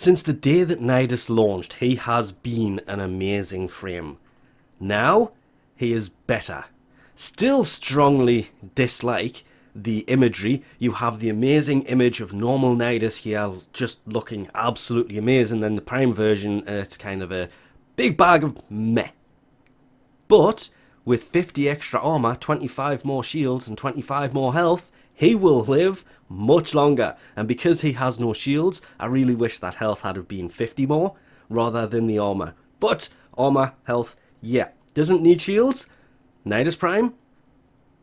Since the day that Nidus launched, he has been an amazing frame. Now, he is better. Still strongly dislike the imagery. You have the amazing image of normal Nidus here, just looking absolutely amazing. Then the Prime version, it's kind of a big bag of meh. But with 50 extra armor, 25 more shields and 25 more health, he will live much longer. And because he has no shields, I really wish that health had have been 50 more rather than the armor. But armor, health, yeah. Doesn't need shields. Nidus Prime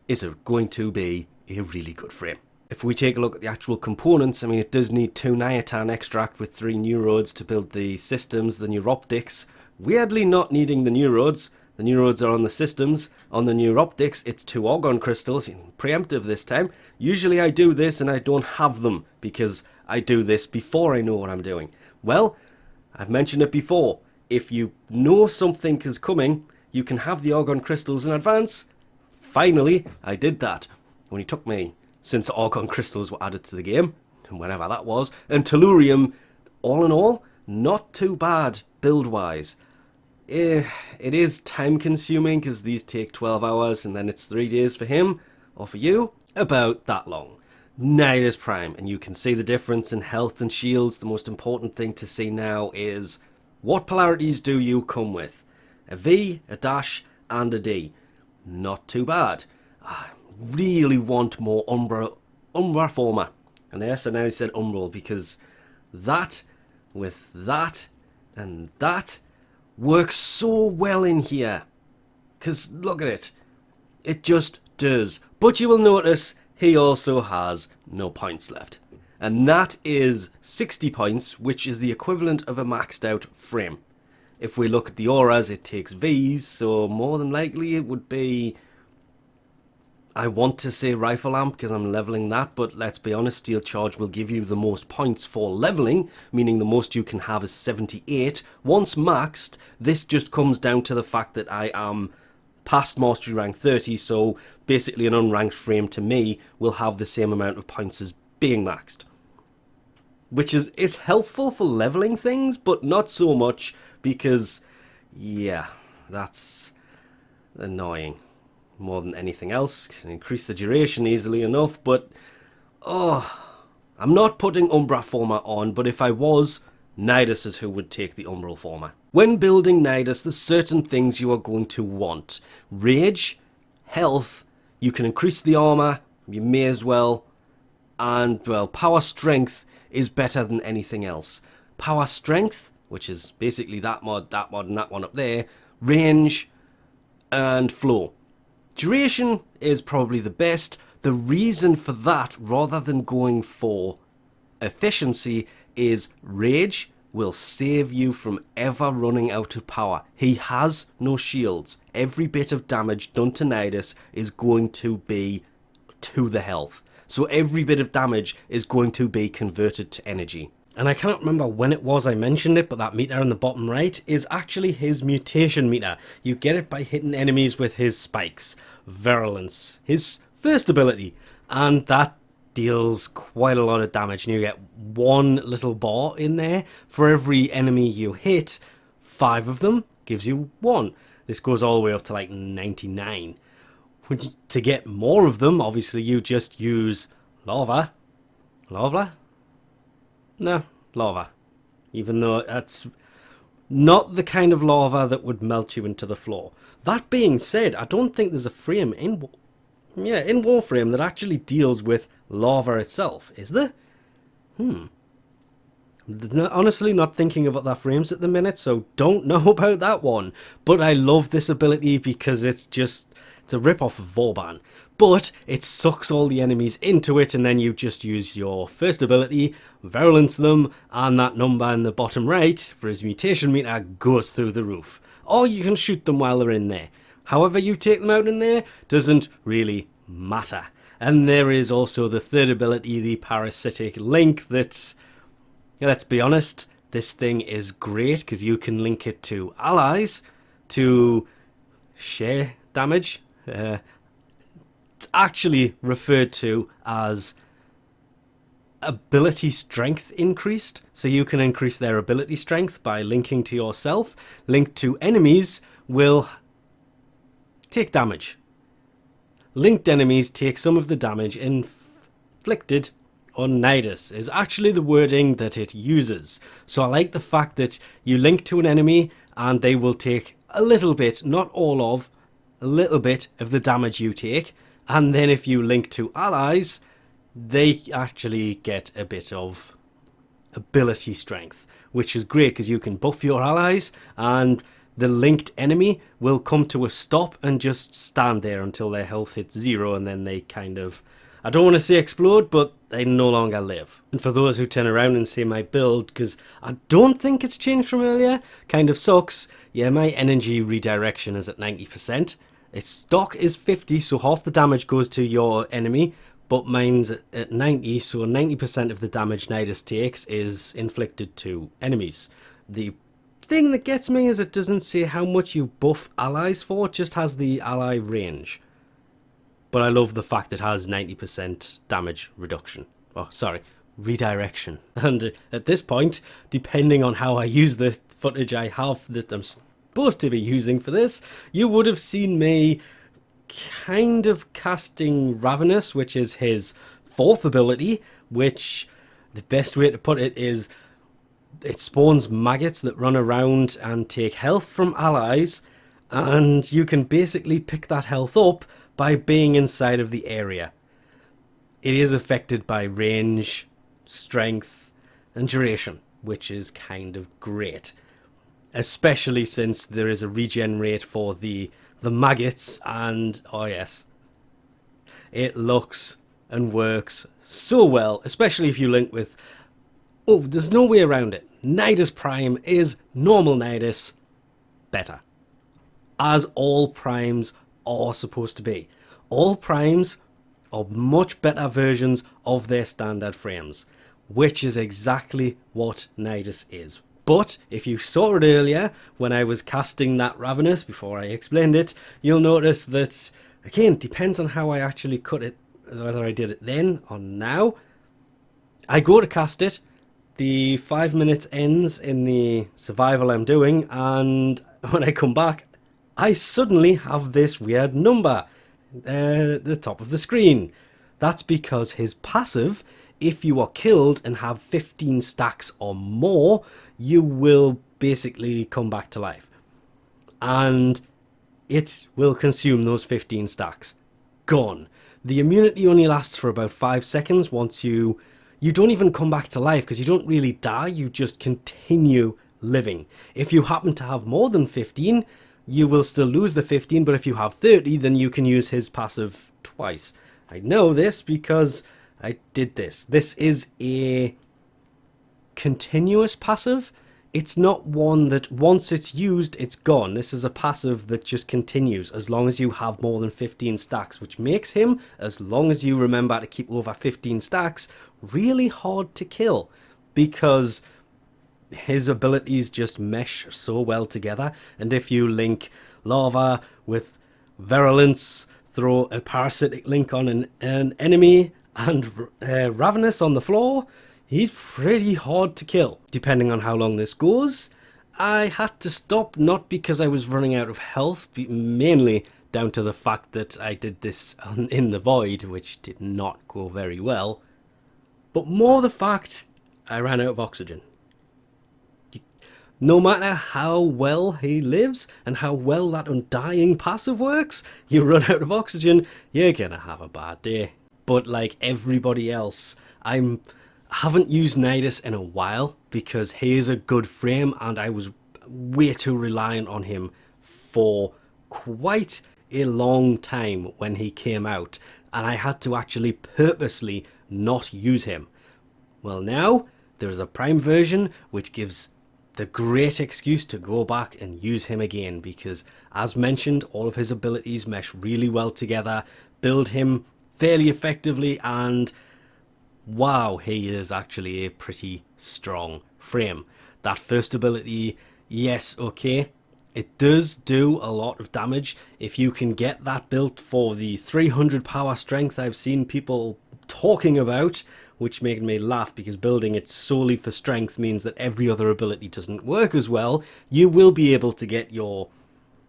is going to be a really good frame. If we take a look at the actual components, I mean, it does need 2 niatan extract with 3 neurodes to build the systems, the neuroptics. Weirdly not needing the neurodes. The neurodes are on the systems. On the neuroptics, it's 2 argon crystals. Preemptive this time. Usually I do this and I don't have them because I do this before I know what I'm doing. Well, I've mentioned it before. If you know something is coming, you can have the argon crystals in advance. Finally, I did that. Only took me since argon crystals were added to the game, and whenever that was. And tellurium, all in all, not too bad build-wise. It is time consuming because these take 12 hours and then it's 3 days for him or for you. About that long. Nidus Prime, and you can see the difference in health and shields. The most important thing to see now is what polarities do you come with? A V, a dash and a D. Not too bad. I really want more Umbra Former. And yes, I now said Umbral because that with that and that works so well in here. Because look at it. It just does. But you will notice he also has no points left. And that is 60 points, which is the equivalent of a maxed out frame. If we look at the auras, it takes V's, so more than likely it would be... I want to say Rifle Lamp because I'm leveling that, but let's be honest, Steel Charge will give you the most points for leveling, meaning the most you can have is 78. Once maxed, this just comes down to the fact that I am past Mastery rank 30, so basically an unranked frame to me will have the same amount of points as being maxed. Which is helpful for leveling things, but not so much because, yeah, that's annoying. More than anything else, can increase the duration easily enough, but I'm not putting Umbra Former on, but if I was, Nidus is who would take the Umbral Former. When building Nidus, there's certain things you are going to want. Rage, health, you can increase the armor, you may as well, and well, power strength is better than anything else. Power strength, which is basically that mod, and that one up there, range, and flow. Duration is probably the best. The reason for that, rather than going for efficiency, is Rage will save you from ever running out of power. He has no shields. Every bit of damage done to Nidus is going to be to the health. So every bit of damage is going to be converted to energy. And I cannot remember when it was I mentioned it, but that meter in the bottom right is actually his mutation meter. You get it by hitting enemies with his spikes. Virulence, his first ability. And that deals quite a lot of damage. And you get one little bar in there. For every enemy you hit, 5 of them gives you 1. This goes all the way up to like 99. To get more of them, obviously you just use lava. Lava? No, lava. Even though that's not the kind of lava that would melt you into the floor. That being said, I don't think there's a frame in Warframe that actually deals with lava itself, is there? I'm honestly not thinking about that frames at the minute, so don't know about that one. But I love this ability because it's a rip-off of Vauban. But it sucks all the enemies into it, and then you just use your first ability, virulence them, and that number in the bottom right for his mutation meter goes through the roof. Or you can shoot them while they're in there. However you take them out in there doesn't really matter. And there is also the third ability, the parasitic link, that's, let's be honest, this thing is great because you can link it to allies to share damage. It's actually referred to as ability strength increased. So you can increase their ability strength by linking to yourself. Linked to enemies will take damage. Linked enemies take some of the damage inflicted on Nidus is actually the wording that it uses. So I like the fact that you link to an enemy and they will take a little bit, not all of, a little bit of the damage you take. And then if you link to allies, they actually get a bit of ability strength, which is great because you can buff your allies and the linked enemy will come to a stop and just stand there until their health hits 0, and then they kind of, I don't want to say explode, but they no longer live. And for those who turn around and say my build, because I don't think it's changed from earlier, kind of sucks, yeah, my energy redirection is at 90%. Its stock is 50, so half the damage goes to your enemy, but mine's at 90, so 90% of the damage Nidus takes is inflicted to enemies. The thing that gets me is it doesn't say how much you buff allies for, it just has the ally range. But I love the fact it has 90% damage reduction. Oh, sorry, redirection. And at this point, depending on how I use the footage I have that I'm supposed to be using for this, you would have seen me kind of casting Ravenous, which is his 4th ability, which the best way to put it is it spawns maggots that run around and take health from allies, and you can basically pick that health up by being inside of the area. It is affected by range, strength, and duration, which is kind of great. Especially since there is a regen rate for the maggots, and oh yes, it looks and works so well, especially if you link with, oh, there's no way around it. Nidus Prime is normal Nidus better. As all primes are supposed to be. All primes are much better versions of their standard frames, which is exactly what Nidus is. But if you saw it earlier when I was casting that Ravenous before I explained it, you'll notice that, again, depends on how I actually cut it, whether I did it then or now. I go to cast it, the 5 minutes ends in the survival I'm doing, and when I come back, I suddenly have this weird number at the top of the screen. That's because his passive, if you are killed and have 15 stacks or more, you will basically come back to life. And it will consume those 15 stacks. Gone. The immunity only lasts for about 5 seconds once you don't even come back to life, because you don't really die, you just continue living. If you happen to have more than 15, you will still lose the 15, but if you have 30, then you can use his passive twice. I know this because I did this. This is a continuous passive. It's not one that once it's used, it's gone. This is a passive that just continues as long as you have more than 15 stacks, which makes him, as long as you remember to keep over 15 stacks, really hard to kill, because his abilities just mesh so well together. And if you link Lava with Virulence, throw a parasitic link on an enemy, and Ravenous on the floor, he's pretty hard to kill. Depending on how long this goes, I had to stop, not because I was running out of health, mainly down to the fact that I did this in the void, which did not go very well, but more the fact I ran out of oxygen. No matter how well he lives and how well that undying passive works, you run out of oxygen, you're gonna have a bad day. But like everybody else, I haven't used Nidus in a while because he is a good frame, and I was way too reliant on him for quite a long time when he came out, and I had to actually purposely not use him. Well, now there is a Prime version which gives the great excuse to go back and use him again, because as mentioned, all of his abilities mesh really well together, build him fairly effectively, and wow, he is actually a pretty strong frame. That first ability, yes, okay, it does do a lot of damage. If you can get that built for the 300 power strength I've seen people talking about, which made me laugh because building it solely for strength means that every other ability doesn't work as well. You will be able to get your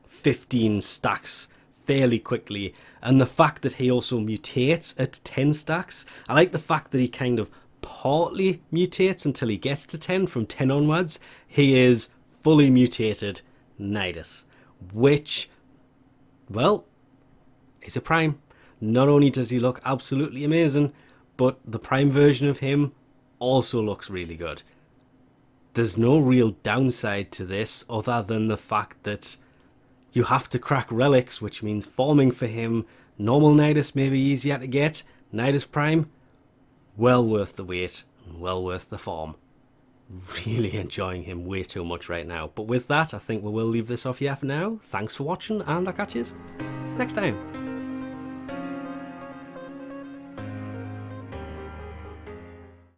15 stacks fairly quickly, and the fact that he also mutates at 10 stacks, I like the fact that he kind of partly mutates until he gets to 10. From 10 onwards, he is fully mutated Nidus, which, well, is a prime. Not only does he look absolutely amazing, but the prime version of him also looks really good. There's no real downside to this other than the fact that you have to crack relics, which means farming for him. Normal Nidus may be easier to get. Nidus Prime, well worth the wait and well worth the farm. Really enjoying him way too much right now. But with that, I think we will leave this off here for now. Thanks for watching, and I'll catch you next time.